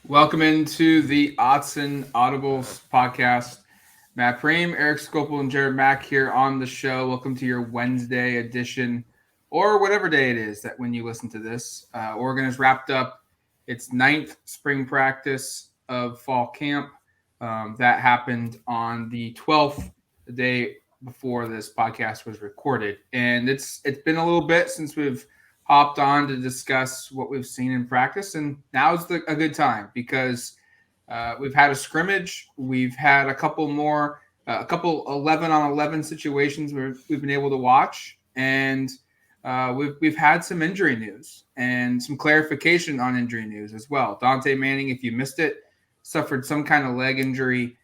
Welcome into the Autzen Audibles podcast. Matt Prehm, Erik Skopil, and Jared Mack here on the show. Welcome to your Wednesday edition, or whatever day it is that when you listen to this. Oregon has wrapped up its 9th spring practice of fall camp. That happened on the 12th, the day before this podcast was recorded. And it's been a little bit since we've hopped on to discuss what we've seen in practice, and now's a good time because we've had a scrimmage, we've had a couple 11-on-11 situations where we've been able to watch, and we've had some injury news and some clarification on injury news as well. Dante Manning, if you missed it, suffered some kind of leg injury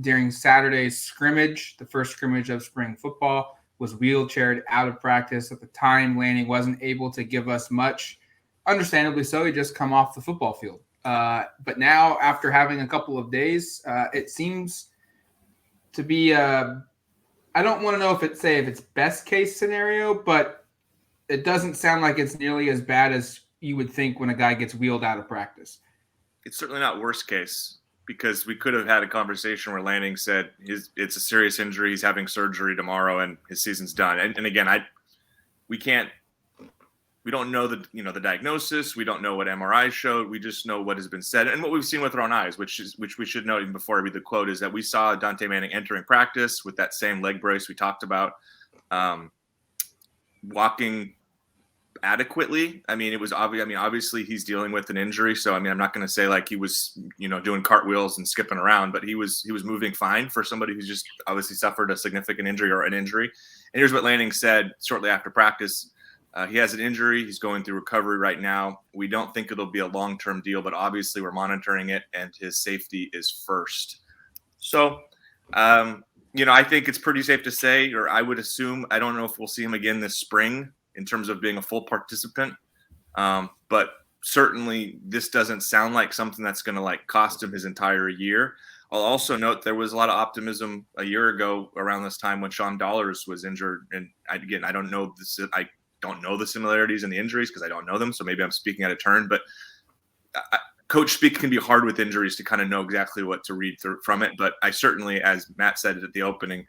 during Saturday's scrimmage, the first scrimmage of spring football. Was wheelchaired out of practice. At the time, Lanning wasn't able to give us much. Understandably so, he just come off the football field. But now, after having a couple of days, it seems to be I don't want to know if it's best case scenario, but it doesn't sound like it's nearly as bad as you would think when a guy gets wheeled out of practice. It's certainly not worst case, because we could have had a conversation where Lanning said it's a serious injury, he's having surgery tomorrow, and his season's done. And again, we don't know the diagnosis, we don't know what MRI showed, we just know what has been said and what we've seen with our own eyes, which we should note even before I read the quote, is that we saw Dante Manning entering practice with that same leg brace we talked about, walking adequately. I mean, it was obvious. I mean, obviously he's dealing with an injury, so I mean, I'm not going to say like he was, doing cartwheels and skipping around, but he was moving fine for somebody who's just obviously suffered a significant injury or an injury. And here's what Lanning said shortly after practice: he has an injury. He's going through recovery right now. We don't think it'll be a long-term deal, but obviously we're monitoring it, and his safety is first. So, I think it's pretty safe to say, or I would assume, I don't know if we'll see him again this spring in terms of being a full participant. But certainly this doesn't sound like something that's going to cost him his entire year. I'll also note there was a lot of optimism a year ago around this time when Sean Dollars was injured. And I don't know the similarities in the injuries because I don't know them. So maybe I'm speaking out of turn, but coach speak can be hard with injuries to kind of know exactly what to read through from it. But I certainly, as Matt said at the opening,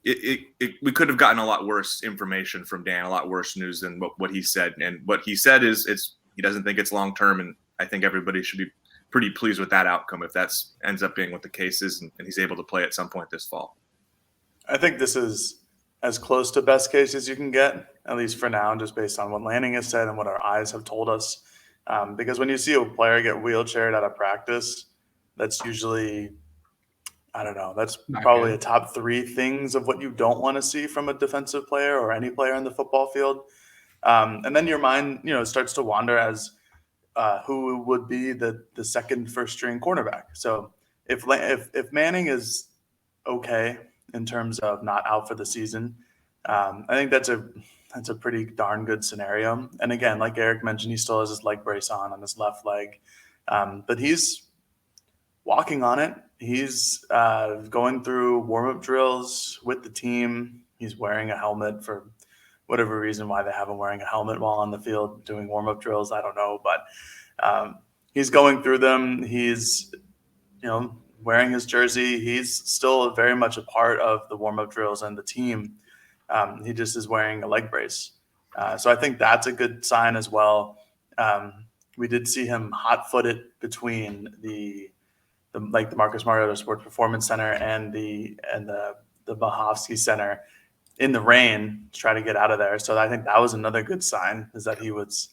we could have gotten a lot worse information from Dan, a lot worse news than what he said. And what he said is he doesn't think it's long-term. And I think everybody should be pretty pleased with that outcome if that ends up being what the case is and he's able to play at some point this fall. I think this is as close to best case as you can get, at least for now, just based on what Lanning has said and what our eyes have told us. Because when you see a player get wheelchaired out of practice, that's usually – I don't know. That's probably a top 3 things of what you don't want to see from a defensive player or any player in the football field. And then your mind, starts to wander as who would be the second first string cornerback. So if Manning is okay in terms of not out for the season, I think that's a pretty darn good scenario. And again, like Erik mentioned, he still has his leg brace on his left leg, but he's walking on it. He's going through warm-up drills with the team. He's wearing a helmet for whatever reason why they have him wearing a helmet while on the field doing warm-up drills. I don't know, but he's going through them. He's, wearing his jersey. He's still very much a part of the warm-up drills and the team. He just is wearing a leg brace. So I think that's a good sign as well. We did see him hot-footed between the Marcus Mariota Sports Performance Center and the Mahovsky Center in the rain to try to get out of there. So I think that was another good sign, is that he was,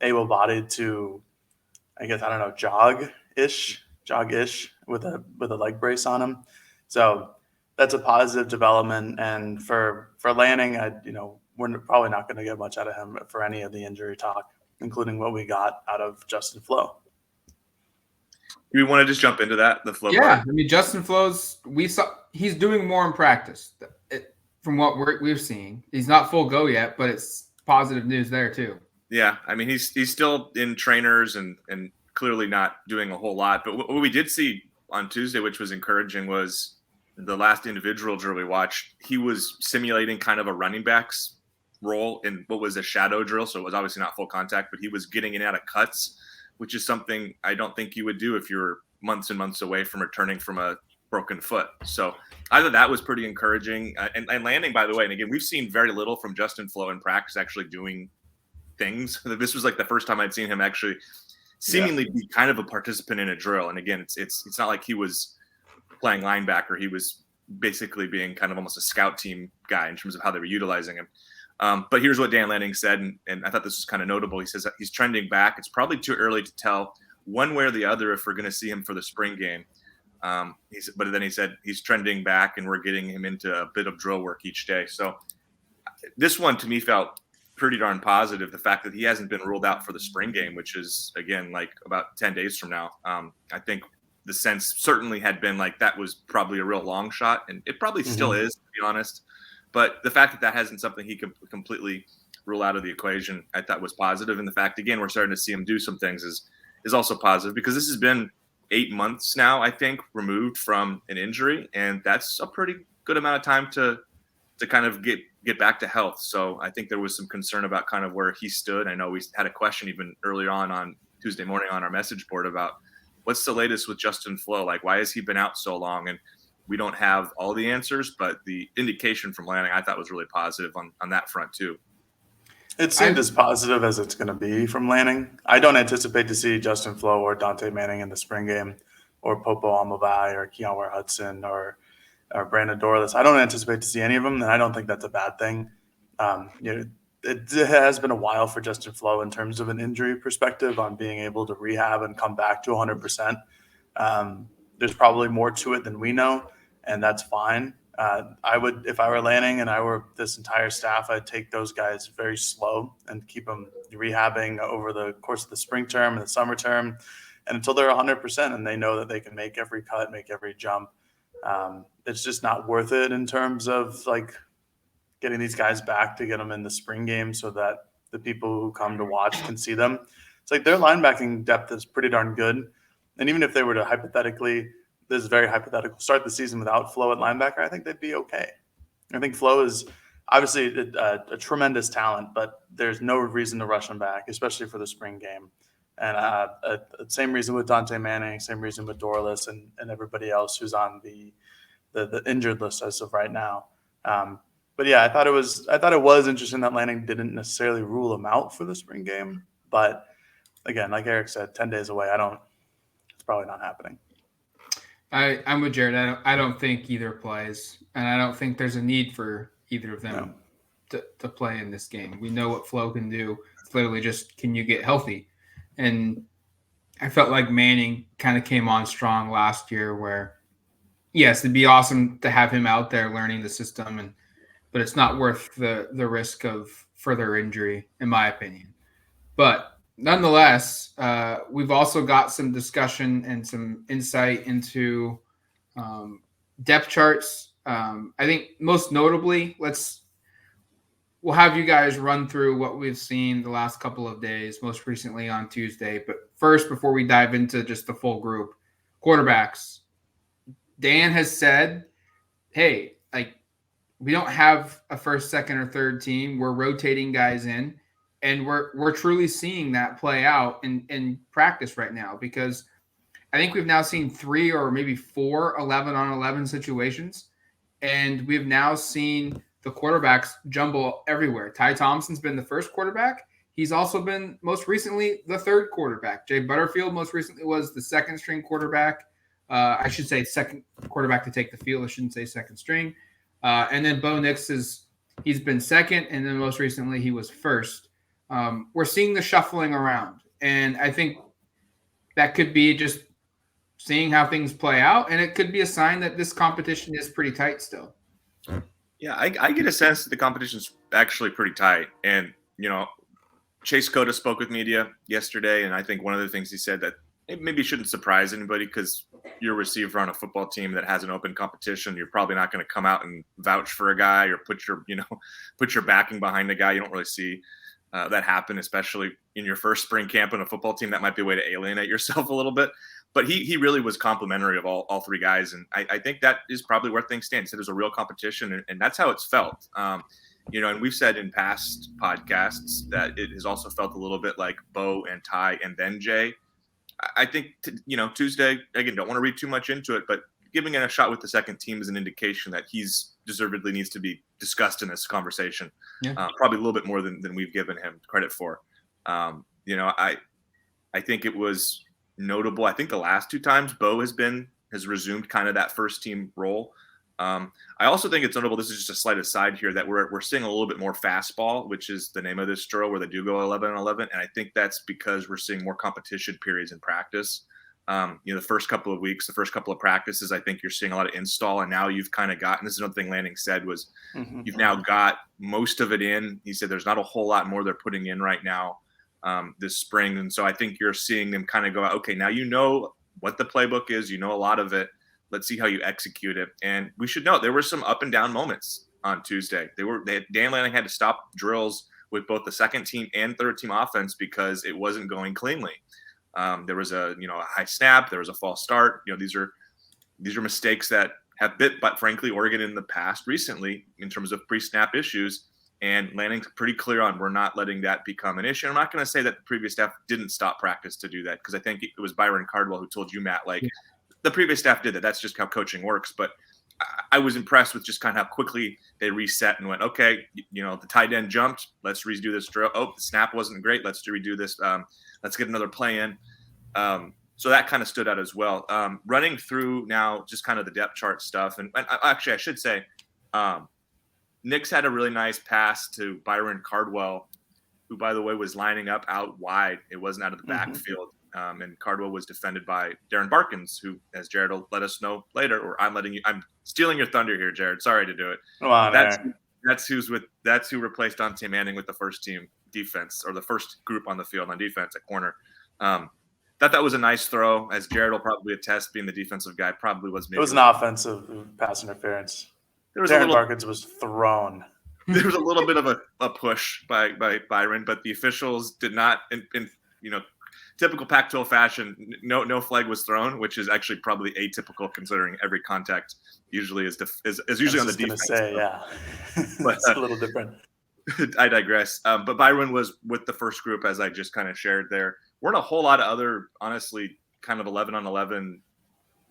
able-bodied to, jog-ish with a leg brace on him. So that's a positive development. And for Lanning, we're probably not going to get much out of him for any of the injury talk, including what we got out of Justin Flo. Do we want to just jump into that? The Flo. Yeah, part? I mean, Justin Flo's, he's doing more in practice from what we're seeing. He's not full go yet, but it's positive news there too. Yeah, I mean, he's still in trainers and clearly not doing a whole lot. But what we did see on Tuesday, which was encouraging, was the last individual drill we watched. He was simulating kind of a running back's role in what was a shadow drill. So it was obviously not full contact, but he was getting in and out of cuts, which is something I don't think you would do if you're months and months away from returning from a broken foot. So I thought that was pretty encouraging. And Lanning, by the way, and again, we've seen very little from Justin Flo in practice actually doing things. This was like the first time I'd seen him actually seemingly be kind of a participant in a drill. And again, it's not like he was playing linebacker. He was basically being kind of almost a scout team guy in terms of how they were utilizing him. But here's what Dan Lanning said, and I thought this was kind of notable. He says that he's trending back. It's probably too early to tell one way or the other if we're going to see him for the spring game. But then he said he's trending back, and we're getting him into a bit of drill work each day. So this one to me felt pretty darn positive. The fact that he hasn't been ruled out for the spring game, which is again like about 10 days from now. I think the sense certainly had been like that was probably a real long shot, and it probably still is, to be honest. But the fact that that hasn't something he could completely rule out of the equation, I thought was positive. And the fact, again, we're starting to see him do some things is also positive, because this has been 8 months now, I think, removed from an injury, and that's a pretty good amount of time to kind of get back to health. So I think there was some concern about kind of where he stood. I know we had a question even earlier on Tuesday morning on our message board about what's the latest with Justin Flo? Like, why has he been out so long? And we don't have all the answers, but the indication from Lanning I thought was really positive on that front too. It seemed as positive as it's going to be from Lanning. I don't anticipate to see Justin Flo or Dante Manning in the spring game, or Popo Amavai or Keon Ware-Hudson or Brandon Dorless. I don't anticipate to see any of them, and I don't think that's a bad thing. It has been a while for Justin Flo in terms of an injury perspective on being able to rehab and come back to 100%. There's probably more to it than we know, and that's fine. I would, if I were Lanning and I were this entire staff, I'd take those guys very slow and keep them rehabbing over the course of the spring term and the summer term, and until they're 100% and they know that they can make every cut, make every jump. It's just not worth it in terms of like getting these guys back to get them in the spring game so that the people who come to watch can see them. It's like their linebacking depth is pretty darn good. And even if they were to hypothetically, this is very hypothetical, start the season without Flo at linebacker, I think they'd be okay. I think Flo is obviously a tremendous talent, but there's no reason to rush him back, especially for the spring game. And same reason with Dante Manning, same reason with Dorless and everybody else who's on the injured list as of right now. But yeah, I thought it was interesting that Lanning didn't necessarily rule him out for the spring game. But again, like Erik said, 10 days away, it's probably not happening. I'm with Jared. I don't think either plays, and I don't think there's a need for either of them to play in this game. We know what Flo can do. It's literally just, can you get healthy? And I felt like Manning kind of came on strong last year where, yes, it'd be awesome to have him out there learning the system, but it's not worth the risk of further injury, in my opinion. But nonetheless, we've also got some discussion and some insight into depth charts. I think most notably, we'll have you guys run through what we've seen the last couple of days, most recently on Tuesday. But first, before we dive into just the full group, quarterbacks. Dan has said, hey, like, we don't have a first, second, or third team. We're rotating guys in. And we're truly seeing that play out in practice right now, because I think we've now seen 3 or maybe 4 11-on-11 situations, and we've now seen the quarterbacks jumble everywhere. Ty Thompson's been the first quarterback. He's also been most recently the third quarterback. Jay Butterfield most recently was the second string quarterback. I should say second quarterback to take the field. I shouldn't say second string. And then Bo Nix he's been second, and then most recently he was first. We're seeing the shuffling around, and I think that could be just seeing how things play out, and it could be a sign that this competition is pretty tight still. Yeah, I get a sense that the competition's actually pretty tight. And, Chase Cota spoke with media yesterday, and I think one of the things he said that it maybe shouldn't surprise anybody, because you're a receiver on a football team that has an open competition. You're probably not going to come out and vouch for a guy or put your backing behind a guy. You don't really see that happen, especially in your first spring camp on a football team. That might be a way to alienate yourself a little bit. But he really was complimentary of all 3 guys. And I think that is probably where things stand. He said it was a real competition, and that's how it's felt. And we've said in past podcasts that it has also felt a little bit like Bo and Ty and then Jay. I think, Tuesday, again, don't want to read too much into it, but giving it a shot with the second team is an indication that he's deservedly needs to be discussed in this conversation. Yeah. Probably a little bit more than we've given him credit for. I think it was notable. I think the last 2 times Bo has resumed kind of that first team role. I also think it's notable. This is just a slight aside here that we're seeing a little bit more fastball, which is the name of this drill where they do go 11-11. And I think that's because we're seeing more competition periods in practice. The first couple of weeks, the first couple of practices, I think you're seeing a lot of install. And now you've kind of gotten, this is another thing Lanning said was you've now got most of it in. He said there's not a whole lot more they're putting in right now this spring. And so I think you're seeing them kind of go, okay, now you know what the playbook is, a lot of it. Let's see how you execute it. And we should note there were some up and down moments on Tuesday. Dan Lanning had to stop drills with both the second team and third team offense because it wasn't going cleanly. There was a high snap, there was a false start. These are mistakes that have bit, but frankly, Oregon in the past recently in terms of pre-snap issues. And Lanning's pretty clear on we're not letting that become an issue. I'm not going to say that the previous staff didn't stop practice to do that because I think it was Byron Cardwell who told you, Matt, the previous staff did that. That's just how coaching works. But I was impressed with just kind of how quickly they reset and went, okay, the tight end jumped. Let's redo this drill. Oh, the snap wasn't great. Let's redo this. Let's get another play in. So that kind of stood out as well. Running through now just kind of the depth chart stuff. And actually, I should say, Nix had a really nice pass to Byron Cardwell, who, by the way, was lining up out wide. It wasn't out of the backfield. And Cardwell was defended by Darren Barkins, who, as Jared will let us know later, or I'm stealing your thunder here, Jared. Sorry to do it. That's who replaced Dante Manning with the first team defense, or the first group on the field on defense at corner. Thought that was a nice throw, as Jared will probably attest, being the defensive guy, probably was. Maybe it was an offensive pass interference. Darren Barkins was thrown. There was a little bit of a push by Byron, but the officials did not, in typical Pac-12 fashion, no flag was thrown, which is actually probably atypical considering every contact usually is usually on the defense. Yeah, but it's a little different. I digress. But Byron was with the first group, as I just kind of shared there. Weren't a whole lot of other, honestly, kind of 11-on-11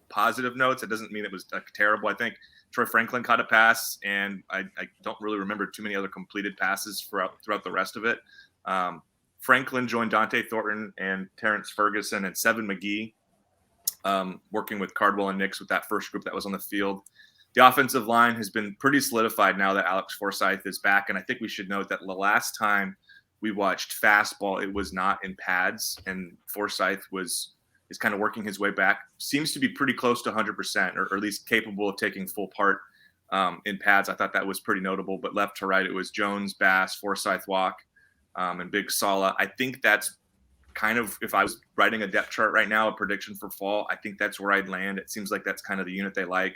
positive notes. It doesn't mean it was terrible. I think Troy Franklin caught a pass, and I don't really remember too many other completed passes throughout the rest of it. Franklin joined Dante Thornton and Terrence Ferguson and Sevin McGee, working with Cardwell and Nix with that first group that was on the field. The offensive line has been pretty solidified now that Alex Forsyth is back. And I think we should note that the last time we watched fastball, it was not in pads. And Forsyth is kind of working his way back. Seems to be pretty close to 100%, or at least capable of taking full part in pads. I thought that was pretty notable. But left to right, it was Jones, Bass, Forsyth, Walk, and Big Sala. I think that's kind of, if I was writing a depth chart right now, a prediction for fall, I think that's where I'd land. It seems like that's kind of the unit they like.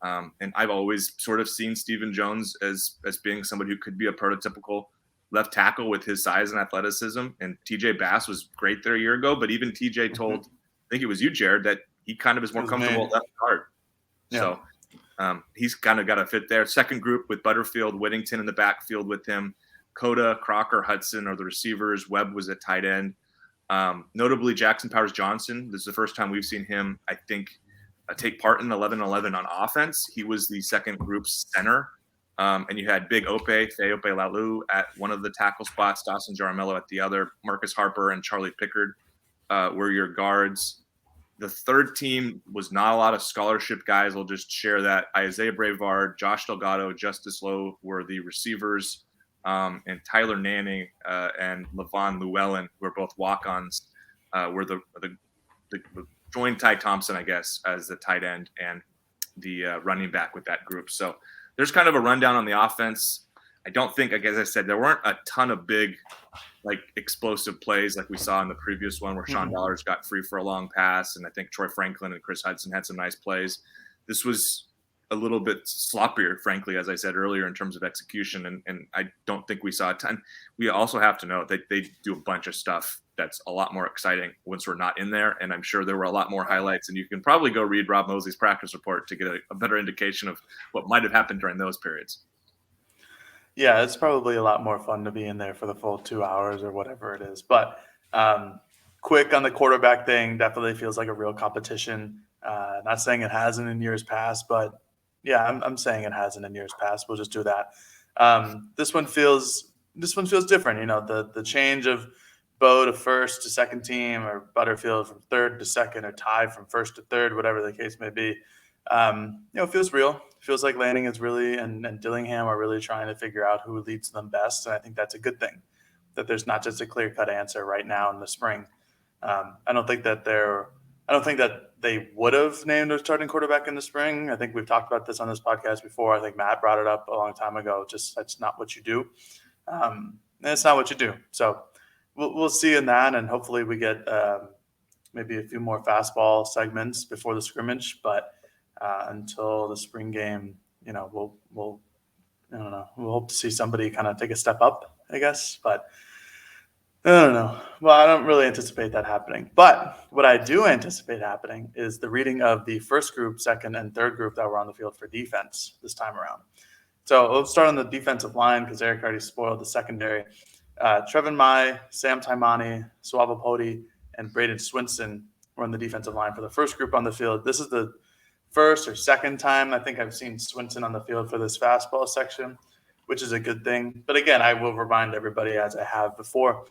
And I've always sort of seen Stephen Jones as being somebody who could be a prototypical left tackle with his size and athleticism. And TJ Bass was great there a year ago, but even TJ told, I think it was you, Jared, that he kind of is more comfortable at left guard. Yeah. So he's kind of got to fit there. Second group with Butterfield, Whittington in the backfield with him. Coda, Crocker, Hudson are the receivers. Webb was at tight end. Notably, Jackson Powers Johnson. This is the first time we've seen him, I think, take part in 11-11 on offense. He was the second group center. And you had Big Faye Ope Lalu at one of the tackle spots, Dawson Jaramello at the other, Marcus Harper and Charlie Pickard were your guards. The third team was not a lot of scholarship guys. I'll just share that. Isaiah Brevard, Josh Delgado, Justice Lowe were the receivers. And Tyler Nanning and Levon Llewellyn, who are both walk-ons, were the joined Ty Thompson, I guess, as the tight end and the running back with that group. So there's kind of a rundown on the offense. I don't think, like, as I said, there weren't a ton of big, explosive plays like we saw in the previous one where Sean Dollars got free for a long pass, and I think Troy Franklin and Chris Hudson had some nice plays. This was a little bit sloppier, frankly, as I said earlier, in terms of execution, and I don't think we saw a ton. We also have to know that they do a bunch of stuff that's a lot more exciting once we're not in there, and I'm sure there were a lot more highlights, and you can probably go read Rob Mosley's practice report to get a better indication of what might have happened during those periods. Yeah, it's probably a lot more fun to be in there for the full 2 hours or whatever it is. But quick on the quarterback thing, definitely feels like a real competition. Not saying it hasn't in years past, but yeah, I'm saying it hasn't in years past. We'll just do that. This one feels different. You know, the change of Bo to first to second team, or Butterfield from third to second, or Ty from first to third, whatever the case may be. It feels real. It feels like Lanning is really and Dillingham are really trying to figure out who leads them best, and I think that's a good thing. That there's not just a clear-cut answer right now in the spring. I don't think that they would have named a starting quarterback in the spring. I think we've talked about this on this podcast before. I think Matt brought it up a long time ago. Just that's not what you do. And it's not what you do. So we'll see in that, and hopefully we get maybe a few more fastball segments before the scrimmage. But until the spring game, we'll I don't know. We'll hope to see somebody kind of take a step up, I guess. But I don't know. Well, I don't really anticipate that happening. But what I do anticipate happening is the reading of the first group, second, and third group that were on the field for defense this time around. So let's start on the defensive line because Erik already spoiled the secondary. Trevin Mai, Sam Taimani, Suavapodi, and Braden Swinson were on the defensive line for the first group on the field. This is the first or second time I think I've seen Swinson on the field for this fastball section, which is a good thing. But again, I will remind everybody, as I have before,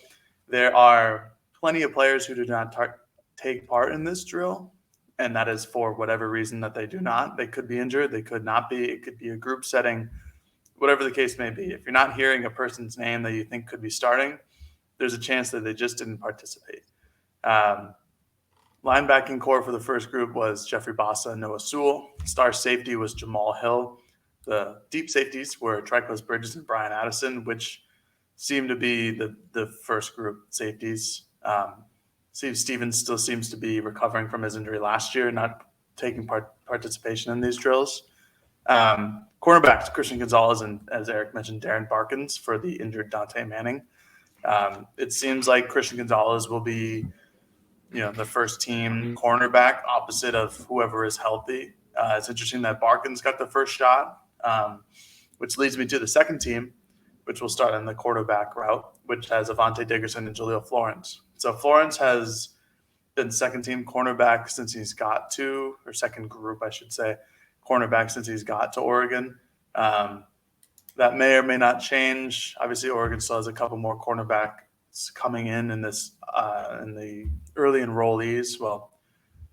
there are plenty of players who do not take part in this drill, and that is for whatever reason that they do not. They could be injured. They could not be. It could be a group setting, whatever the case may be. If you're not hearing a person's name that you think could be starting, there's a chance that they just didn't participate. Linebacking core for the first group was Jeffrey Bassa and Noah Sewell. Star safety was Jamal Hill. The deep safeties were Tricos Bridges and Brian Addison, which seem to be the first group safeties. Steve Stevens still seems to be recovering from his injury last year, not taking participation in these drills. Cornerbacks, Christian Gonzalez and, as Erik mentioned, Darren Barkins for the injured Dante Manning. It seems like Christian Gonzalez will be, the first team cornerback opposite of whoever is healthy. It's interesting that Barkins got the first shot, which leads me to the second team, which will start in the quarterback route, which has Avante Dickerson and Jaleel Florence. So Florence has been second team cornerback since he's got to, or second group, I should say, cornerback since he's got to Oregon. That may or may not change. Obviously, Oregon still has a couple more cornerbacks coming in this in the early enrollees,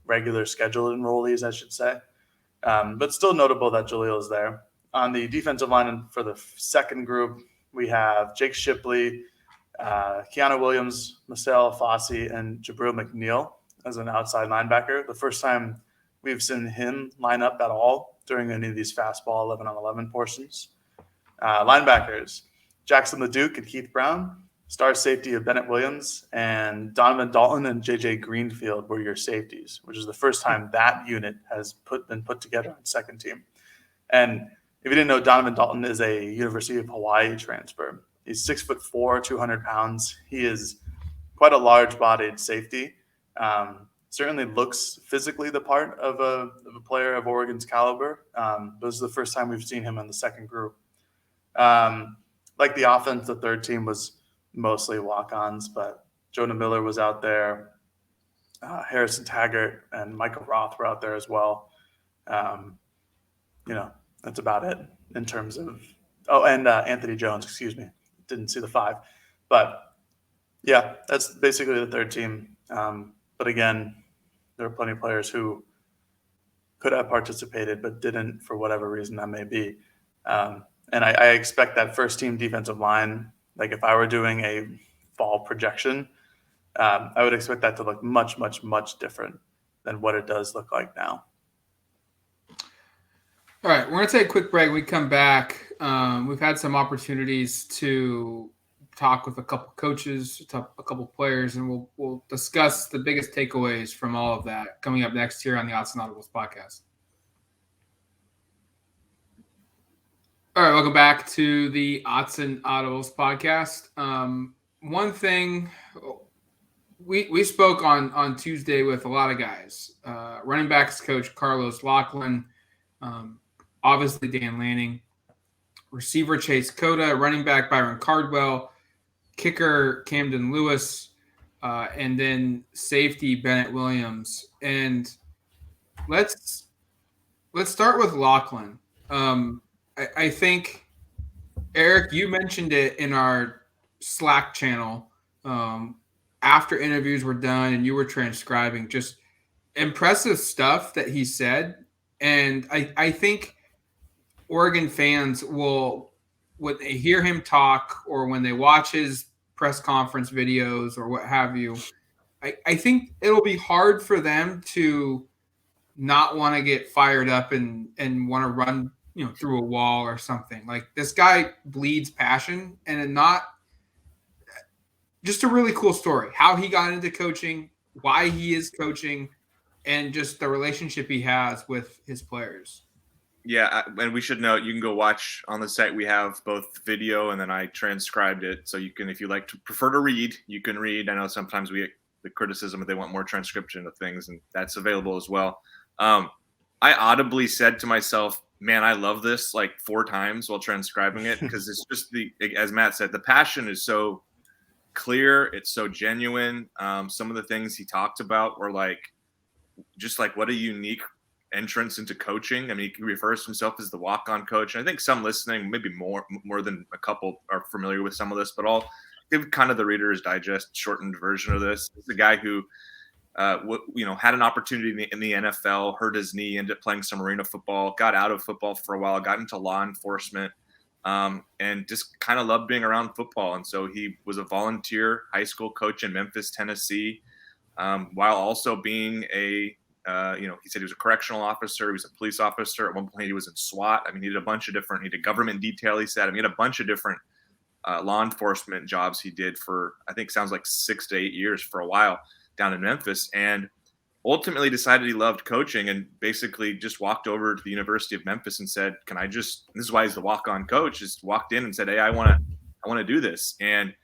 regular scheduled enrollees, I should say. But still notable that Jaleel is there. On the defensive line for the second group, we have Jake Shipley, Keanu Williams, Marcel Fossey, and Jabril McNeil as an outside linebacker. The first time we've seen him line up at all during any of these fastball 11-on-11 portions. Linebackers, Jackson LeDuc and Keith Brown. Star safety of Bennett Williams, and Donovan Dalton and J.J. Greenfield were your safeties, which is the first time that unit has been put together on second team. And if you didn't know, Donovan Dalton is a University of Hawaii transfer. He's 6'4", 200 pounds. He is quite a large-bodied safety. Certainly looks physically the part of a player of Oregon's caliber. This is the first time we've seen him in the second group. Like the offense, the third team was mostly walk-ons, but Jonah Miller was out there. Harrison Taggart and Michael Roth were out there as well. That's about it in terms of and Anthony Jones, excuse me. Didn't see the 5. But, yeah, that's basically the third team. But, again, there are plenty of players who could have participated but didn't for whatever reason that may be. And I expect that first-team defensive line, like if I were doing a fall projection, I would expect that to look much, much, much different than what it does look like now. All right, we're going to take a quick break. When we come back, we've had some opportunities to talk with a couple coaches, a couple players, and we'll discuss the biggest takeaways from all of that coming up next here on the Odds and Audibles podcast. All right, welcome back to the Odds and Audibles podcast. One thing, we spoke on Tuesday with a lot of guys. Running backs coach Carlos Locklyn, obviously Dan Lanning, receiver Chase Cota, running back Byron Cardwell, kicker Camden Lewis, and then safety Bennett Williams. And let's start with Locklyn. I think, Erik, you mentioned it in our Slack channel after interviews were done and you were transcribing, just impressive stuff that he said. And I think Oregon fans will, when they hear him talk or when they watch his press conference videos or what have you, I think it'll be hard for them to not want to get fired up and want to run, through a wall or something. Like, this guy bleeds passion, and not just a really cool story, how he got into coaching, why he is coaching, and just the relationship he has with his players. Yeah, and we should note, you can go watch on the site. We have both video and then I transcribed it. So you can, if you prefer to read, you can read. I know sometimes we get the criticism that they want more transcription of things, and that's available as well. I audibly said to myself, man, I love this, like 4 times while transcribing it, because it's just as Matt said, the passion is so clear. It's so genuine. Some of the things he talked about were just what a unique entrance into coaching. I mean, he refers to himself as the walk-on coach. And I think some listening, maybe more than a couple, are familiar with some of this, but I'll give kind of the Reader's Digest shortened version of this. It's a guy who, had an opportunity in the NFL, hurt his knee, ended up playing some arena football, got out of football for a while, got into law enforcement, and just kind of loved being around football. And so he was a volunteer high school coach in Memphis, Tennessee, while also being he said he was a correctional officer. He was a police officer. At one point, he was in SWAT. I mean, he did a bunch of different, he did government detail, he said. I mean, he had a bunch of different law enforcement jobs he did for, I think, sounds like 6 to 8 years for a while down in Memphis, and ultimately decided he loved coaching and basically just walked over to the University of Memphis and said, this is why he's the walk-on coach, just walked in and said, hey, I want to do this. And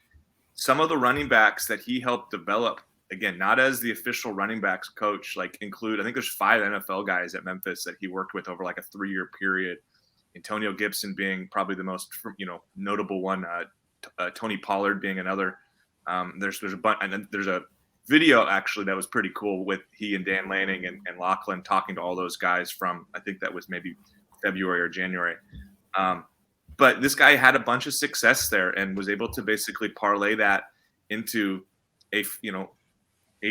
some of the running backs that he helped develop, again, not as the official running backs coach, include, I think there's 5 NFL guys at Memphis that he worked with over a 3-year period. Antonio Gibson being probably the most, notable one. Tony Pollard being another. There's a bunch, and then there's a video actually that was pretty cool with he and Dan Lanning and Locklyn talking to all those guys from, I think that was maybe February or January. But this guy had a bunch of success there and was able to basically parlay that into a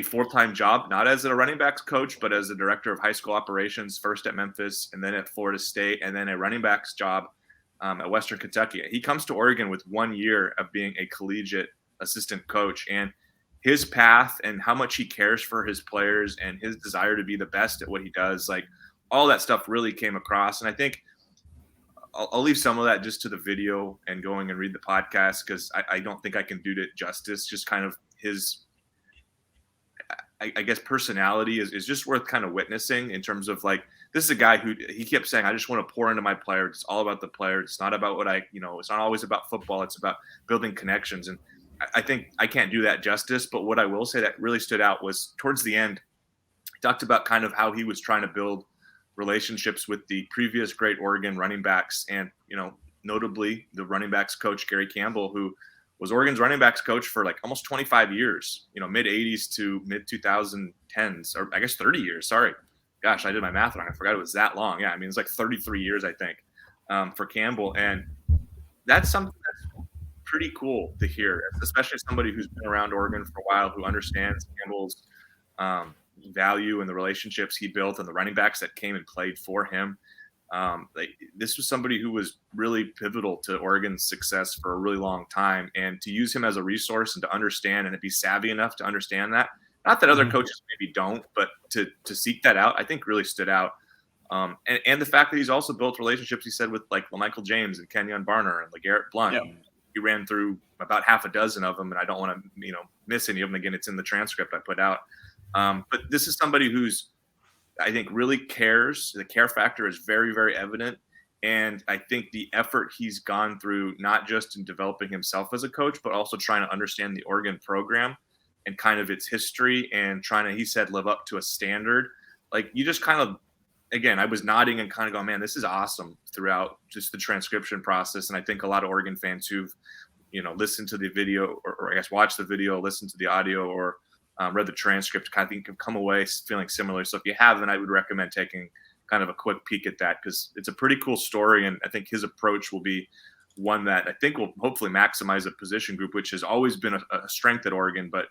full-time job, not as a running backs coach, but as a director of high school operations, first at Memphis and then at Florida State, and then a running backs job at Western Kentucky. He comes to Oregon with 1 year of being a collegiate assistant coach, and his path and how much he cares for his players and his desire to be the best at what he does, all that stuff really came across. And I think I'll leave some of that just to the video and going and read the podcast, because I don't think I can do it justice. Just kind of his, I guess, personality is just worth kind of witnessing, in terms of this is a guy who, he kept saying, I just want to pour into my players. It's all about the players. It's not about what it's not always about football. It's about building connections. And I think I can't do that justice, but what I will say that really stood out was towards the end, he talked about kind of how he was trying to build relationships with the previous great Oregon running backs, and, notably the running backs coach, Gary Campbell, who was Oregon's running backs coach for almost 25 years, mid 80s to mid 2010s, or I guess 30 years. Sorry. Gosh, I did my math wrong. I forgot it was that long. Yeah. I mean, it's 33 years, I think, for Campbell. And that's something that's pretty cool to hear, especially somebody who's been around Oregon for a while, who understands Campbell's value and the relationships he built and the running backs that came and played for him. This was somebody who was really pivotal to Oregon's success for a really long time, and to use him as a resource and to understand and to be savvy enough to understand that, not that other coaches maybe don't, but to seek that out, I think really stood out. And the fact that he's also built relationships, he said, with Michael James and Kenyon Barner and LeGarrette Blount. Yeah. He ran through about half a dozen of them, and I don't want to, miss any of them. Again, it's in the transcript I put out. But this is somebody who's, I think, really cares. The care factor is very, very evident. And I think the effort he's gone through, not just in developing himself as a coach, but also trying to understand the Oregon program and kind of its history, and trying to, he said, live up to a standard. You just kind of again, I was nodding and kind of going, man, this is awesome throughout just the transcription process. And I think a lot of Oregon fans who've, listened to the video or I guess watched the video, listened to the audio, or read the transcript, kind of think have come away feeling similar. So if you haven't, I would recommend taking kind of a quick peek at that, because it's a pretty cool story. And I think his approach will be one that I think will hopefully maximize the position group, which has always been a strength at Oregon, but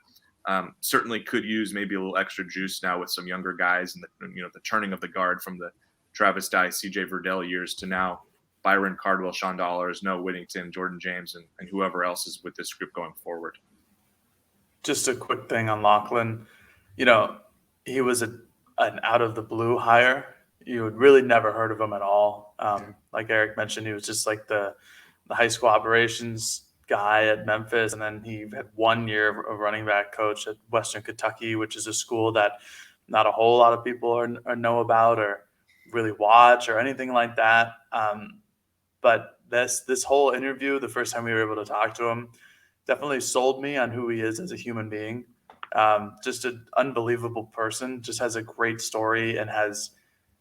certainly could use maybe a little extra juice now with some younger guys and the turning of the guard from the Travis Dye, CJ Verdell years to now Byron Cardwell, Sean Dollars, Noah Whittington, Jordan James, and whoever else is with this group going forward. Just a quick thing on Locklyn. He was an out of the blue hire. You had really never heard of him at all. Like Erik mentioned, he was just like the high school operations guy at Memphis, and then he had 1 year of running back coach at Western Kentucky, which is a school that not a whole lot of people or know about or really watch or anything like that. But this whole interview, the first time we were able to talk to him, definitely sold me on who he is as a human being. Just an unbelievable person, just has a great story, and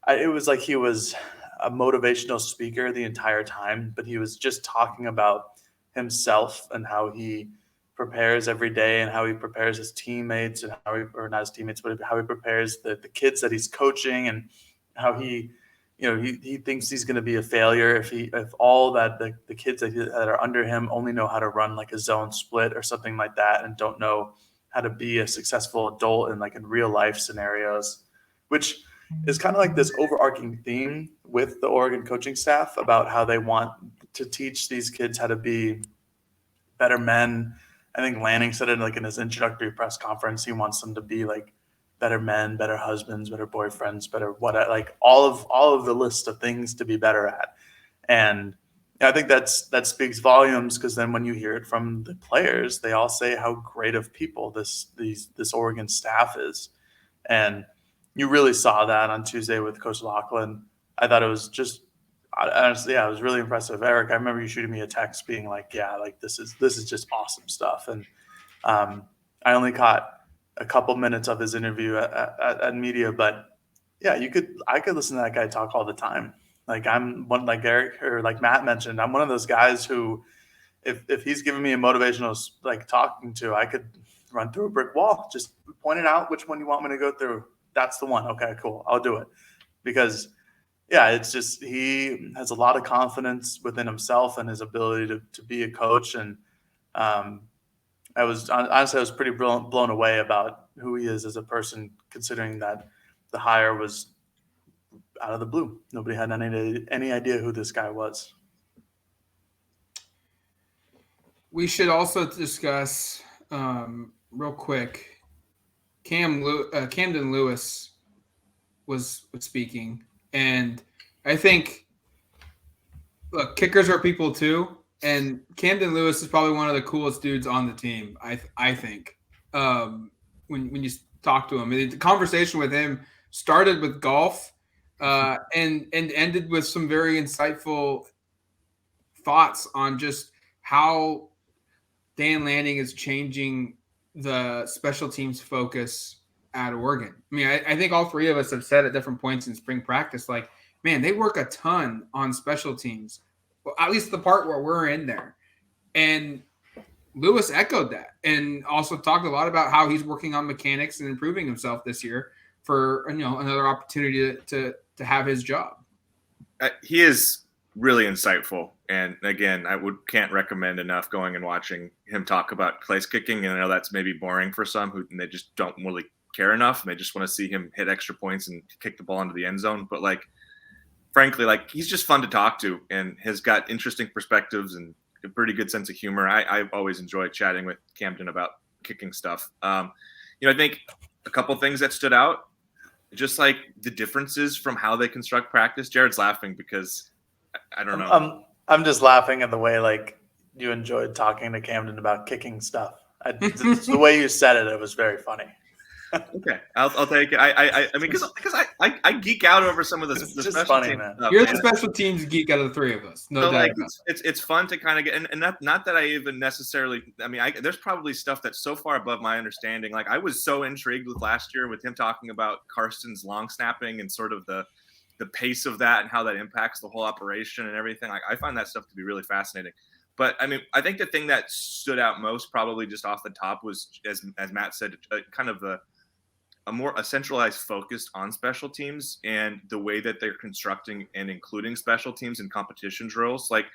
it was like he was a motivational speaker the entire time, but he was just talking about himself and how he prepares every day and how he prepares his teammates and or not his teammates, but how he prepares the kids that he's coaching, and how he thinks he's going to be a failure if all that the kids that are under him only know how to run like a zone split or something like that and don't know how to be a successful adult in real life scenarios, which is kind of like this overarching theme with the Oregon coaching staff about how they want to teach these kids how to be better men. I think Lanning said it in his introductory press conference. He wants them to be like better men, better husbands, better boyfriends, better all of the list of things to be better at. And I think that speaks volumes, because then when you hear it from the players, they all say how great of people this Oregon staff is. And you really saw that on Tuesday with Coach Locklyn. I thought it was just honestly, it was really impressive. Erik, I remember you shooting me a text being like, this is just awesome stuff. And I only caught a couple minutes of his interview at media, but I could listen to that guy talk all the time. Like like Erik or like Matt mentioned, I'm one of those guys who, if he's giving me a motivational talking to, I could run through a brick wall. Just point it out which one you want me to go through. That's the one. Okay, cool. I'll do it. Because it's just, he has a lot of confidence within himself and his ability to be a coach. And I was pretty blown away about who he is as a person, considering that the hire was out of the blue. Nobody had any idea who this guy was. We should also discuss real quick. Camden Lewis was speaking, and I think, look, kickers are people too, and Camden Lewis is probably one of the coolest dudes on the team. I think when you talk to him, the conversation with him started with golf and ended with some very insightful thoughts on just how Dan Lanning is changing the special teams focus at Oregon. I mean, I think all three of us have said at different points in spring practice, like, man, they work a ton on special teams, well, at least the part where we're in there. And Lewis echoed that and also talked a lot about how he's working on mechanics and improving himself this year for, another opportunity to have his job. He is really insightful. And again, can't recommend enough going and watching him talk about place kicking. And I know that's maybe boring for some who they just don't really care enough, and they just want to see him hit extra points and kick the ball into the end zone. But frankly, he's just fun to talk to and has got interesting perspectives and a pretty good sense of humor. I always enjoy chatting with Camden about kicking stuff. I think a couple things that stood out, just like the differences from how they construct practice. Jared's laughing because I don't know. I'm just laughing at the way you enjoyed talking to Camden about kicking stuff. The way you said it was very funny. Okay, I'll take it. I mean, because I geek out over some of the special funny, teams man. stuff. You're the special teams geek out of the three of us. No doubt. It's fun to kind of get, and not that I even necessarily. I mean, there's probably stuff that's so far above my understanding. I was so intrigued with last year with him talking about Karsten's long snapping and sort of the the pace of that and how that impacts the whole operation and everything. Like, I find that stuff to be really fascinating. But I mean, I think the thing that stood out most, probably just off the top, was, as Matt said, kind of a centralized focus on special teams and the way that they're constructing and including special teams in competition drills. Like,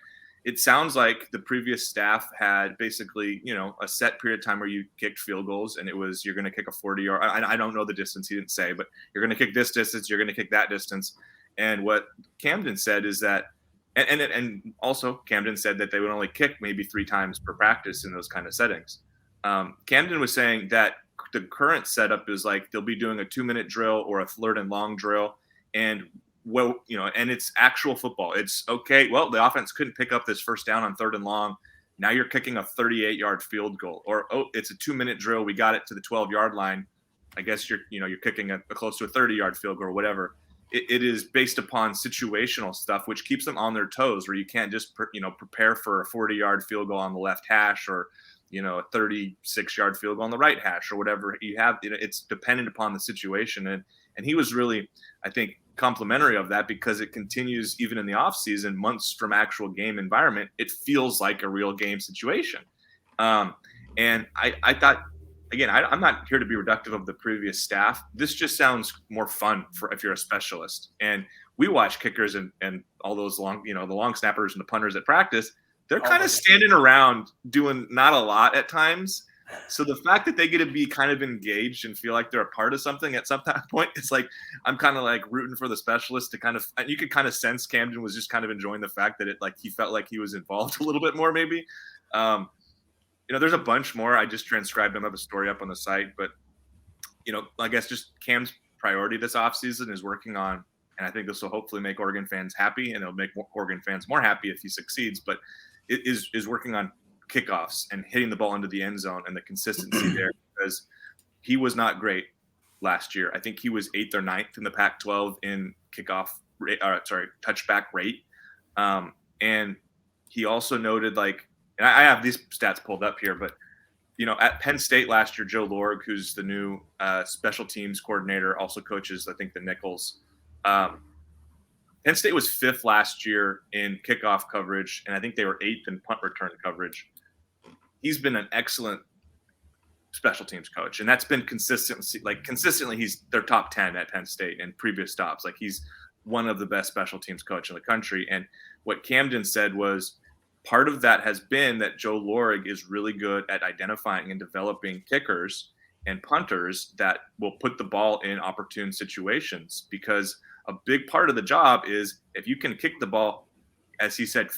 it sounds like the previous staff had basically, a set period of time where you kicked field goals, and it was, you're going to kick a 40-yard. I don't know the distance, he didn't say, but you're going to kick this distance, you're going to kick that distance. And what Camden said is that, and also Camden said that they would only kick maybe 3 times per practice in those kind of settings. Camden was saying that the current setup is like they'll be doing a 2-minute drill or a 3rd and long drill, and and it's actual football. It's okay. Well, the offense couldn't pick up this first down on 3rd and long. Now you're kicking a 38-yard field goal, or it's a 2-minute drill. We got it to the 12-yard line. I guess you're kicking a close to a 30-yard field goal or whatever. It is based upon situational stuff, which keeps them on their toes, where you can't just prepare for a 40-yard field goal on the left hash, or a 36-yard field goal on the right hash, or whatever you have. It's dependent upon the situation, and he was really, I think, complimentary of that, because it continues even in the off season, months from actual game environment. It feels like a real game situation, and I thought, again, I'm not here to be reductive of the previous staff. This just sounds more fun for if you're a specialist. And we watch kickers and all those long, the long snappers and the punters at practice. They're kind of standing around doing not a lot at times. So the fact that they get to be kind of engaged and feel like they're a part of something at some point, it's like, I'm kind of like rooting for the specialist to kind of, you could kind of sense Camden was just kind of enjoying the fact that he felt like he was involved a little bit more, maybe. There's a bunch more. I just transcribed them. I have a story up on the site, but I guess just Cam's priority this offseason is working on, and I think this will hopefully make Oregon fans happy, and it'll make Oregon fans more happy if he succeeds, but it is working on kickoffs and hitting the ball into the end zone and the consistency there, because he was not great last year. I think he was 8th or 9th in the Pac-12 in kickoff rate, touchback rate. And he also noted, and I have these stats pulled up here, but at Penn State last year, Joe Lorg, who's the new special teams coordinator, also coaches, I think, the Nickels. Penn State was 5th last year in kickoff coverage, and I think they were 8th in punt return coverage. He's been an excellent special teams coach, and that's been consistently he's their top 10 at Penn State in previous stops. He's one of the best special teams coach in the country. And what Camden said was, part of that has been that Joe Lorg is really good at identifying and developing kickers and punters that will put the ball in opportune situations, because a big part of the job is, if you can kick the ball, as he said,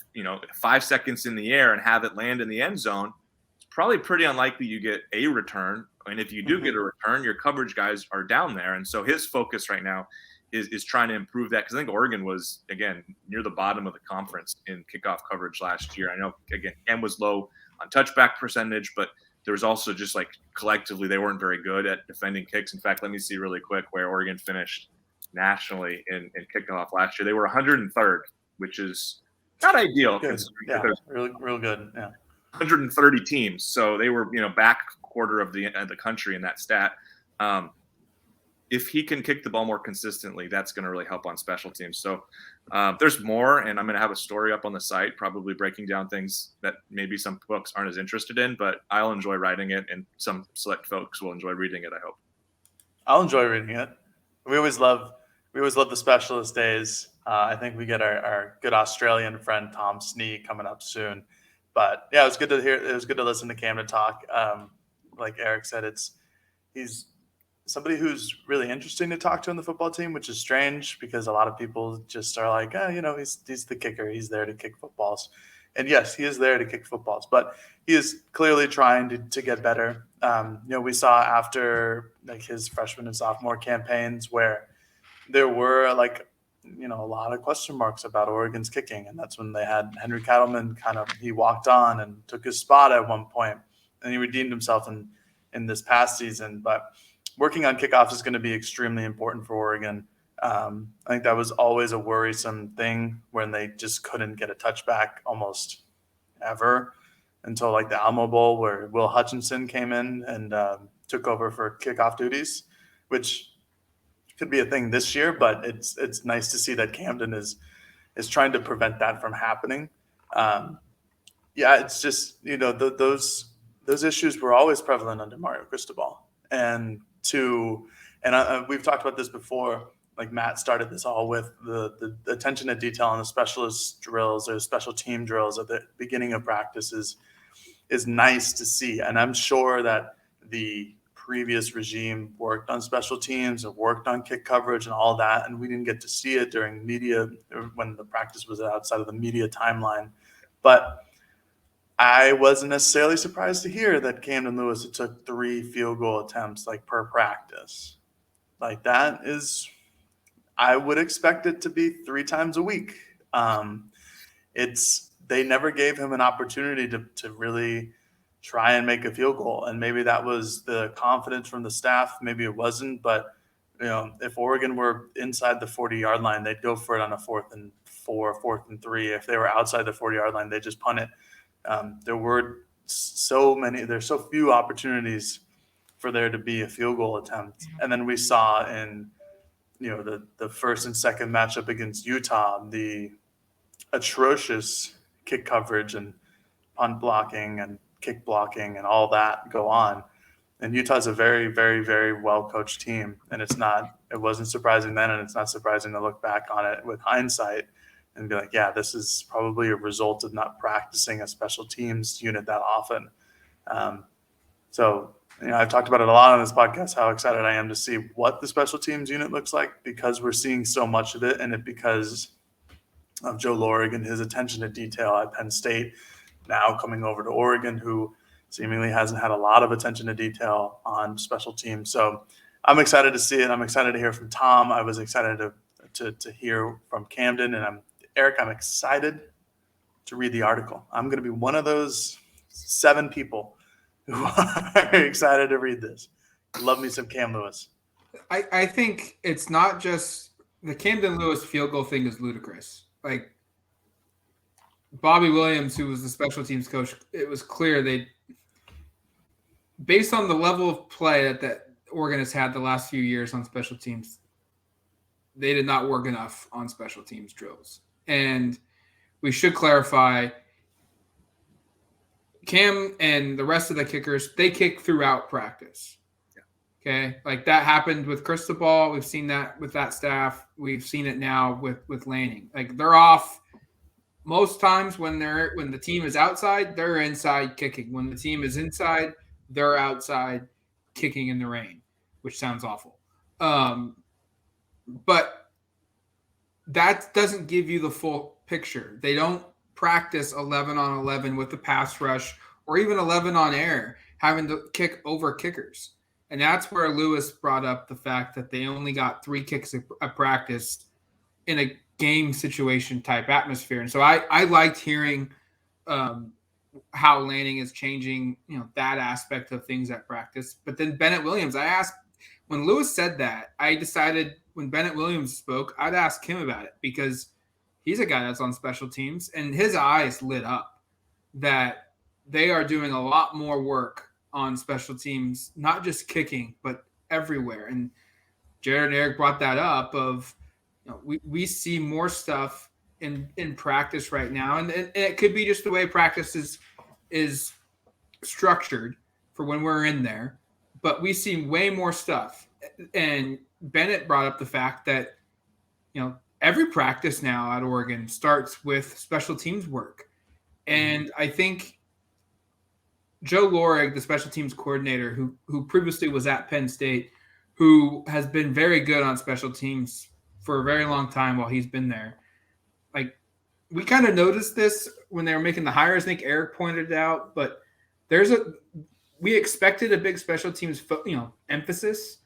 5 seconds in the air and have it land in the end zone, it's probably pretty unlikely you get a return. And if you do get a return, your coverage guys are down there. And so his focus right now is trying to improve that, because I think Oregon was, again, near the bottom of the conference in kickoff coverage last year. I know, again, Cam was low on touchback percentage, but there was also just collectively they weren't very good at defending kicks. In fact, let me see really quick where Oregon finished nationally in kickoff last year. They were 103rd, which is not ideal. Good. Yeah, real good. Yeah, 130 teams, so they were back quarter of the country in that stat. If he can kick the ball more consistently, that's going to really help on special teams. So there's more, and I'm going to have a story up on the site, probably breaking down things that maybe some folks aren't as interested in, but I'll enjoy writing it, and some select folks will enjoy reading it, I hope. I'll enjoy reading it. We always love the specialist days. I think we get our good Australian friend Tom Snee coming up soon. But yeah, it was good to hear. It was good to listen to Camden talk. Like Erik said, he's somebody who's really interesting to talk to on the football team, which is strange, because a lot of people just are like, he's the kicker. He's there to kick footballs. And yes, he is there to kick footballs, but he is clearly trying to get better. We saw after his freshman and sophomore campaigns where there were a lot of question marks about Oregon's kicking. And that's when they had Henry Cattleman he walked on and took his spot at one point, and he redeemed himself in this past season. But working on kickoffs is going to be extremely important for Oregon. I think that was always a worrisome thing when they just couldn't get a touchback almost ever until the Alamo Bowl, where Will Hutchinson came in and took over for kickoff duties, which could be a thing this year, but it's nice to see that Camden is trying to prevent that from happening. It's just, those issues were always prevalent under Mario Cristobal. And we've talked about this before, like Matt started this all with the attention to detail on the specialist drills or special team drills at the beginning of practice is nice to see. And I'm sure that the previous regime worked on special teams and worked on kick coverage and all that, and we didn't get to see it during media when the practice was outside of the media timeline. But I wasn't necessarily surprised to hear that Camden Lewis took 3 field goal attempts like per practice. Like that is, I would expect it to be 3 times a week. They never gave him an opportunity to really try and make a field goal. And maybe that was the confidence from the staff. Maybe it wasn't, but if Oregon were inside the 40-yard line, they'd go for it on a 4th and 4, 4th and 3. If they were outside the 40-yard line, they'd just punt it. There's so few opportunities for there to be a field goal attempt. And then we saw in, the first and second matchup against Utah, the atrocious kick coverage and punt blocking and kick blocking and all that go on. And Utah's a very, very, very well-coached team. And it wasn't surprising then, and it's not surprising to look back on it with hindsight and be like, yeah, this is probably a result of not practicing a special teams unit that often. I've talked about it a lot on this podcast, how excited I am to see what the special teams unit looks like, because we're seeing so much of it, and it because of Joe Lorig and his attention to detail at Penn State, now coming over to Oregon, who seemingly hasn't had a lot of attention to detail on special teams. So I'm excited to see it. I'm excited to hear from Tom. I was excited to hear from Camden, and Erik, I'm excited to read the article. I'm going to be one of those 7 people who are excited to read this. Love me some Cam Lewis. I think it's not just the Camden Lewis field goal thing is ludicrous. Like Bobby Williams, who was the special teams coach, it was clear based on the level of play that Oregon has had the last few years on special teams, they did not work enough on special teams drills. And we should clarify, Cam and the rest of the kickers, they kick throughout practice. Okay, like that happened with Cristobal. We've seen that with that staff. We've seen it now with Lanning. Like they're off most times when the team is outside, they're inside kicking. When the team is inside, they're outside kicking in the rain, which sounds awful. But that doesn't give you the full picture. They don't practice 11 on 11 with the pass rush or even 11 on air, having to kick over kickers. And that's where Lewis brought up the fact that they only got 3 kicks a practice in a game situation type atmosphere. And so I liked hearing how Lanning is changing, that aspect of things at practice. But then Bennett Williams, I asked, when Lewis said that, I decided when Bennett Williams spoke, I'd ask him about it, because he's a guy that's on special teams, and his eyes lit up that they are doing a lot more work on special teams, not just kicking, but everywhere. And Jared and Erik brought that up of, we see more stuff in practice right now. And it could be just the way practice is structured for when we're in there, but we see way more stuff. And Bennett brought up the fact that, every practice now at Oregon starts with special teams work. And I think Joe Lorig, the special teams coordinator, who previously was at Penn State, who has been very good on special teams for a very long time while he's been there. Like, we kind of noticed this when they were making the hires. I think Erik pointed it out, but we expected a big special teams, emphasis,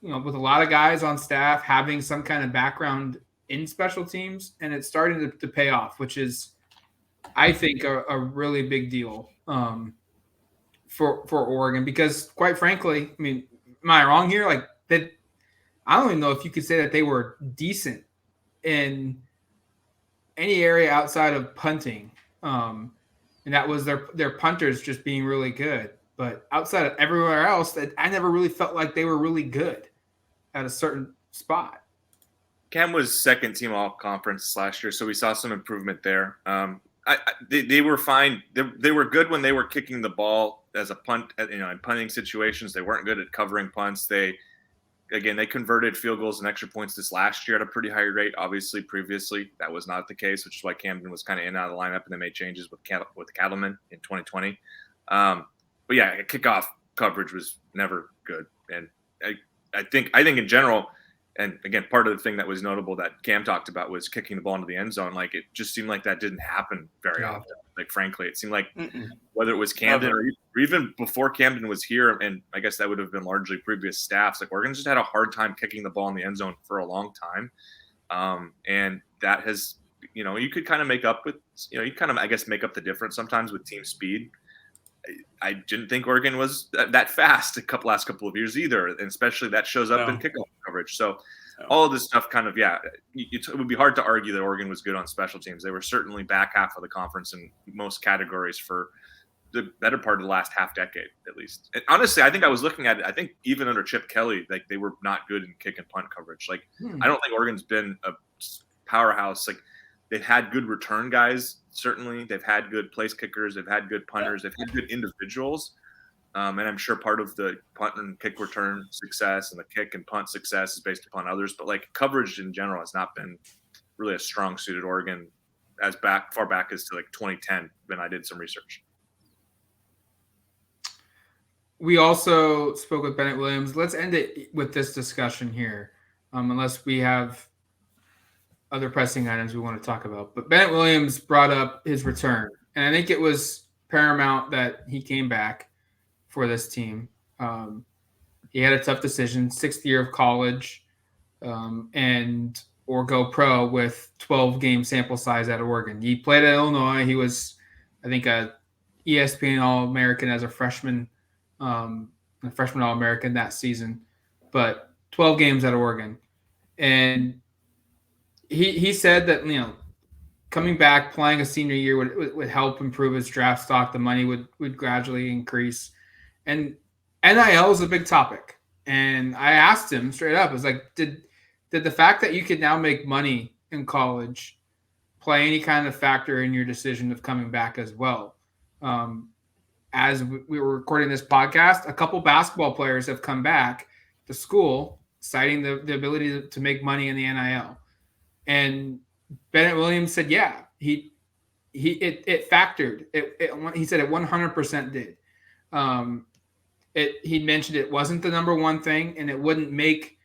with a lot of guys on staff having some kind of background in special teams, and it's starting to pay off, which is, I think, a really big deal for Oregon, because quite frankly, I mean, am I wrong here? Like that, I don't even know if you could say that they were decent in any area outside of punting. And that was their punters just being really good. But outside of everywhere else, that I never really felt like they were really good at a certain spot. Cam was second team all conference last year, so we saw some improvement there. They were fine. They were good when they were kicking the ball as a punt, in punting situations. They weren't good at covering punts. They converted field goals and extra points this last year at a pretty high rate. Obviously, previously that was not the case, which is why Camden was kind of in and out of the lineup, and they made changes with Cattleman in 2020. But yeah, kickoff coverage was never good, and I think in general. And again, part of the thing that was notable that Cam talked about was kicking the ball into the end zone. Like, it just seemed like that didn't happen very often. Like, frankly, it seemed like whether it was Camden or even before Camden was here, and I guess that would have been largely previous staffs, like Oregon just had a hard time kicking the ball in the end zone for a long time. And that has, you could kind of make up with, I guess, make up the difference sometimes with team speed. I didn't think Oregon was that fast last couple of years either, and especially that shows up in kickoff coverage. So all of this stuff kind of, it would be hard to argue that Oregon was good on special teams. They were certainly back half of the conference in most categories for the better part of the last half decade, at least. And honestly, I think I was looking at it. I think even under Chip Kelly, like, they were not good in kick and punt coverage. Like, I don't think Oregon's been a powerhouse. Like, they've had good return guys, certainly. They've had good place kickers. They've had good punters. They've had good individuals. And I'm sure part of the punt and kick return success and the kick and punt success is based upon others. But, like, coverage in general has not been really a strong suit at Oregon as far back as to, like, 2010 when I did some research. We also spoke with Bennett Williams. Let's end it with this discussion here, unless we have other pressing items we want to talk about. But Bennett Williams brought up his return, and I think it was paramount that he came back for this team. He had a tough decision, 6th year of college, or go pro with 12-game sample size at Oregon. He played at Illinois. He was, I think, a ESPN All-American as a freshman All-American that season, but 12 games at Oregon. And he said that, coming back, playing a senior year would help improve his draft stock. The money would gradually increase. And NIL is a big topic. And I asked him straight up, I was like, did the fact that you could now make money in college play any kind of factor in your decision of coming back as well? As we were recording this podcast, a couple basketball players have come back to school, citing the ability to make money in the NIL. And Bennett Williams said, yeah, it factored. He said it 100% did. He mentioned it wasn't the number one thing, and it wouldn't make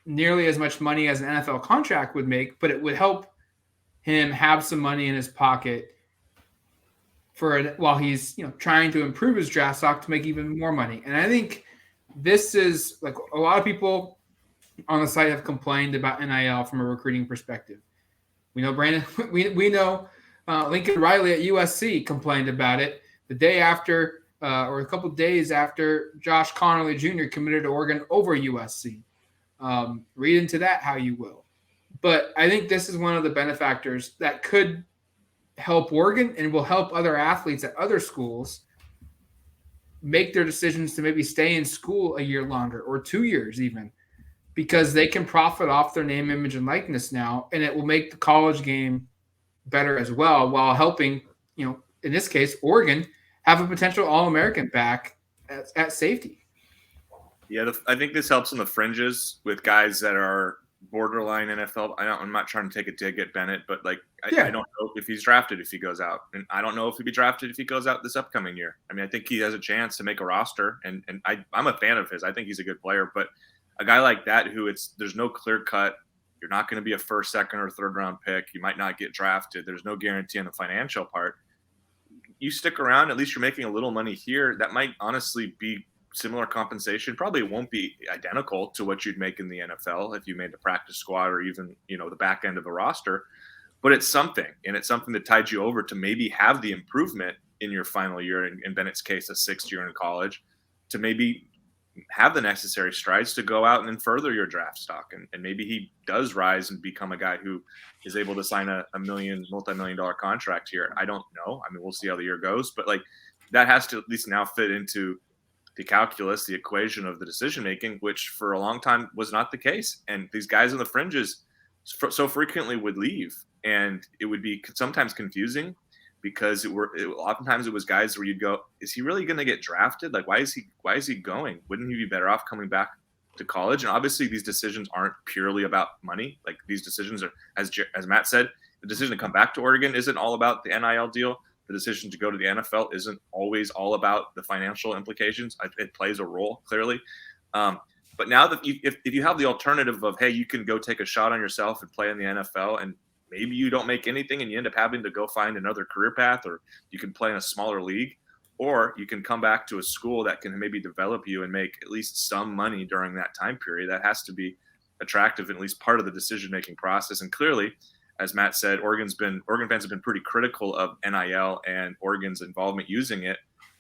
nearly as much money as an NFL contract would make, but it would help him have some money in his pocket while he's trying to improve his draft stock to make even more money. And I think this is, like, a lot of people on the site have complained about NIL from a recruiting perspective. We know we know Lincoln Riley at USC complained about it the day after, or a couple of days after Josh Connerly Jr. committed to Oregon over USC. Read into that how you will. But I think this is one of the benefactors that could help Oregon and will help other athletes at other schools make their decisions to maybe stay in school a year longer or 2 years even, because they can profit off their name, image, and likeness now, and it will make the college game better as well, while helping, in this case, Oregon have a potential All-American back at safety. Yeah, I think this helps on the fringes with guys that are borderline NFL. I'm not trying to take a dig at Bennett, but I don't know if he's drafted if he goes out, and I don't know if he'll be drafted if he goes out this upcoming year. I mean, I think he has a chance to make a roster, and I'm a fan of his. I think he's a good player, but a guy like that there's no clear cut. You're not going to be a first, second, or third round pick. You might not get drafted. There's no guarantee on the financial part. You stick around, at least you're making a little money here. That might honestly be similar compensation. Probably won't be identical to what you'd make in the NFL if you made the practice squad or even, the back end of a roster. But it's something, and it's something that tied you over to maybe have the improvement in your final year, in Bennett's case, a 6th year in college, to maybe have the necessary strides to go out and then further your draft stock. And maybe he does rise and become a guy who is able to sign a multi-million-dollar contract here. I don't know. I mean, we'll see how the year goes, but that has to at least now fit into the calculus, the equation of the decision making, which for a long time was not the case. And these guys on the fringes so frequently would leave, and it would be sometimes confusing because oftentimes it was guys where you'd go, is he really going to get drafted? Like, why is he going? Wouldn't he be better off coming back to college? And obviously these decisions aren't purely about money. Like, these decisions are, as Matt said, the decision to come back to Oregon isn't all about the NIL deal. The decision to go to the NFL isn't always all about the financial implications. It plays a role, clearly. But now that if you have the alternative of, hey, you can go take a shot on yourself and play in the NFL, and maybe you don't make anything and you end up having to go find another career path, or you can play in a smaller league, or you can come back to a school that can maybe develop you and make at least some money during that time period. That has to be attractive, at least part of the decision-making process. And clearly, as Matt said, Oregon fans have been pretty critical of NIL and Oregon's involvement using it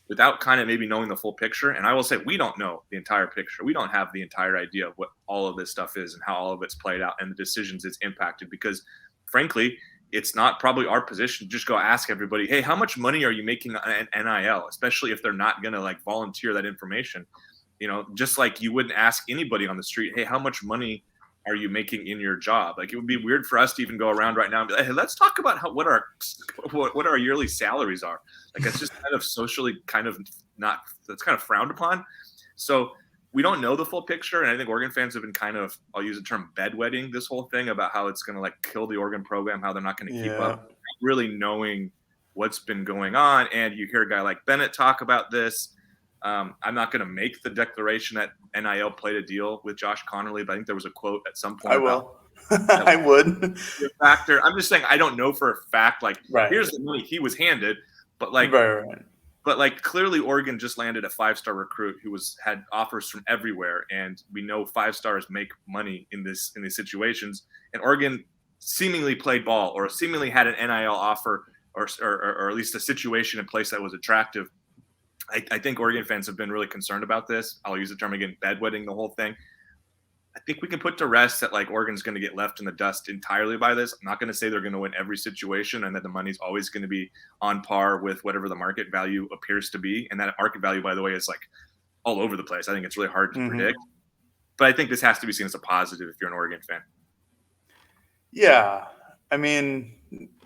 without kind of maybe knowing the full picture. And I will say, we don't know the entire picture. We don't have the entire idea of what all of this stuff is and how all of it's played out and the decisions it's impacted, because frankly, it's not probably our position to just go ask everybody, hey, how much money are you making on NIL, especially if they're not going to like volunteer that information. You know, just like you wouldn't ask anybody on the street, hey, how much money are you making in your job? Like, it would be weird for us to even go around right now and be like, hey, let's talk about what our yearly salaries are. Like, it's just kind of socially that's kind of frowned upon. So we don't know the full picture. And I think Oregon fans have been kind of, I'll use the term bedwetting this whole thing about how it's going to like kill the Oregon program, how they're not going to keep up, not really knowing what's been going on. And you hear a guy like Bennett talk about this. I'm not going to make the declaration that NIL played a deal with Josh Connerly, but I think there was a quote at some point. I will. I would. Factor. I'm just saying, I don't know for a fact, like, right. Here's the money he was handed, but like, right. But like, clearly Oregon just landed a 5-star recruit who had offers from everywhere. And we know 5 stars make money in these situations. And Oregon seemingly played ball, or seemingly had an NIL offer, or at least a situation in place that was attractive. I think Oregon fans have been really concerned about this. I'll use the term again, bedwetting the whole thing. I think we can put to rest that like Oregon's going to get left in the dust entirely by this. I'm not going to say they're going to win every situation and that the money's always going to be on par with whatever the market value appears to be. And that market value, by the way, is like all over the place. I think it's really hard to predict. But I think this has to be seen as a positive if you're an Oregon fan. Yeah. I mean,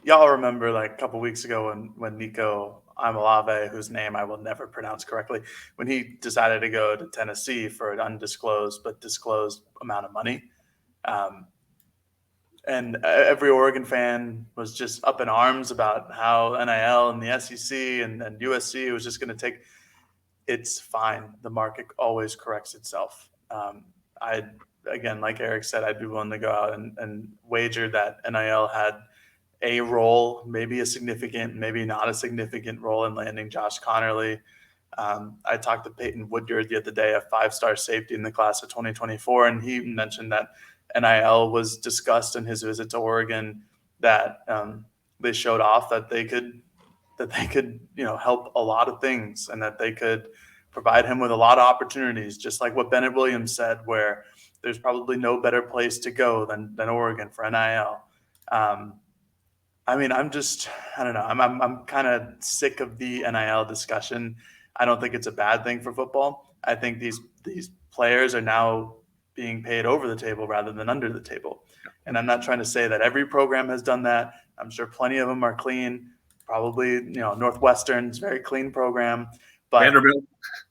y'all remember like a couple weeks ago when Nico Imalave, whose name I will never pronounce correctly, when he decided to go to Tennessee for an undisclosed but disclosed amount of money. And every Oregon fan was just up in arms about how NIL and the SEC and USC was just going to take – it's fine. The market always corrects itself. Again, like Erik said, I'd be willing to go out and wager that NIL had – a role, maybe a significant, maybe not a significant role in landing Josh Connerly. I talked to Peyton Woodyard the other day, a 5-star safety in the class of 2024, and he mentioned that NIL was discussed in his visit to Oregon, that they showed off that they could help a lot of things, and that they could provide him with a lot of opportunities, just like what Bennett Williams said, where there's probably no better place to go than Oregon for NIL. I mean, I don't know. I'm kind of sick of the NIL discussion. I don't think it's a bad thing for football. I think these players are now being paid over the table rather than under the table. And I'm not trying to say that every program has done that. I'm sure plenty of them are clean. Probably, Northwestern's very clean program. But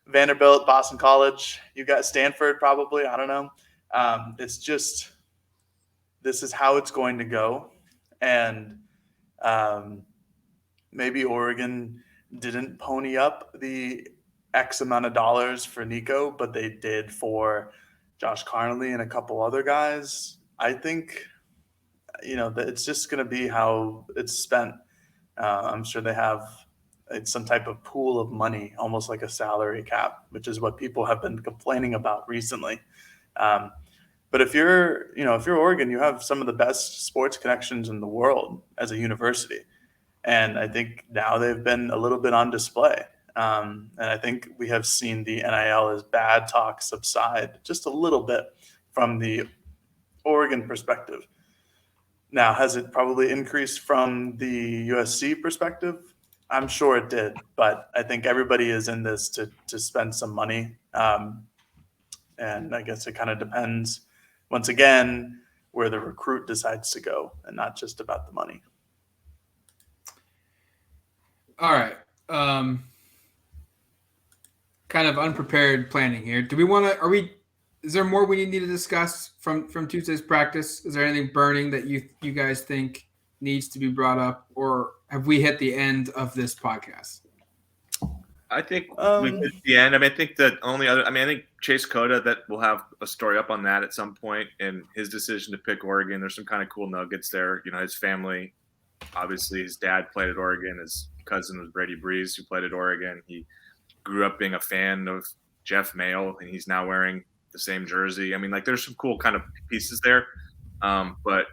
Vanderbilt, Boston College, you got Stanford probably. I don't know. It's just, this is how it's going to go. And maybe Oregon didn't pony up the X amount of dollars for Nico, but they did for Josh Connerly and a couple other guys. I think, that it's just going to be how it's spent. I'm sure they have some type of pool of money, almost like a salary cap, which is what people have been complaining about recently. But if you're Oregon, you have some of the best sports connections in the world as a university. And I think now they've been a little bit on display. And I think we have seen the NIL as bad talk subside just a little bit from the Oregon perspective. Now, has it probably increased from the USC perspective? I'm sure it did, but I think everybody is in this to spend some money. And I guess it kind of depends, once again, where the recruit decides to go and not just about the money. All right. Kind of unprepared planning here. Do we want to, is there more we need to discuss from Tuesday's practice? Is there anything burning that you guys think needs to be brought up, or have we hit the end of this podcast? I think we hit the end. I mean, I think that I think Chase Cota, that we'll have a story up on that at some point, and his decision to pick Oregon. There's some kind of cool nuggets there. You know, his family, obviously his dad played at Oregon. His cousin was Brady Breeze, who played at Oregon. He grew up being a fan of Jeff Mayo, and he's now wearing the same jersey. I mean, like, there's some cool kind of pieces there, but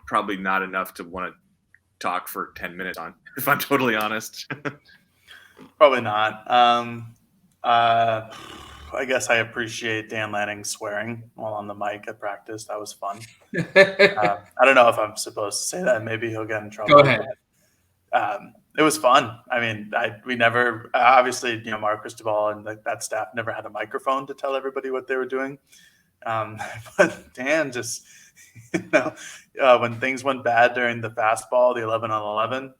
probably not enough to want to talk for 10 minutes on, if I'm totally honest. Probably not. I guess I appreciate Dan Lanning swearing while on the mic at practice. That was fun. I don't know if I'm supposed to say that. Maybe he'll get in trouble. Go ahead. It was fun. I mean, we never, obviously, Mark Cristobal and that staff never had a microphone to tell everybody what they were doing. But Dan just, when things went bad during the fastball, the 11-on-11,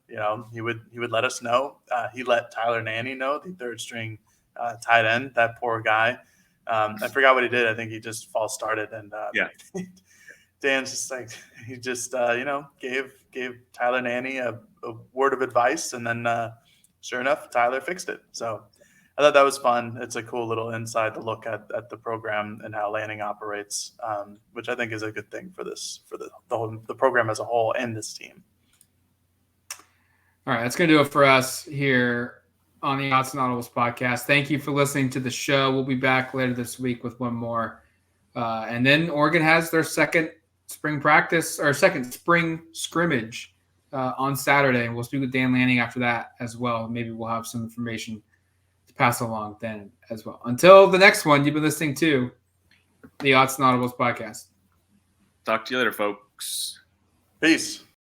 he would let us know. He let Tyler Nanny know, the third string tight end, that poor guy. I forgot what he did. I think he just false started, and Dan's just like, he just gave Tyler Nanny a word of advice, and then sure enough, Tyler fixed it. So I thought that was fun. It's a cool little inside look at the program and how Lanning operates, which I think is a good thing for the program as a whole and this team. All right, that's going to do it for us here on the Odds and Audibles podcast. Thank you for listening to the show. We'll be back later this week with one more. And then Oregon has their second spring practice, or second spring scrimmage on Saturday. And we'll speak with Dan Lanning after that as well. Maybe we'll have some information to pass along then as well. Until the next one, you've been listening to the Odds and Audibles podcast. Talk to you later, folks. Peace.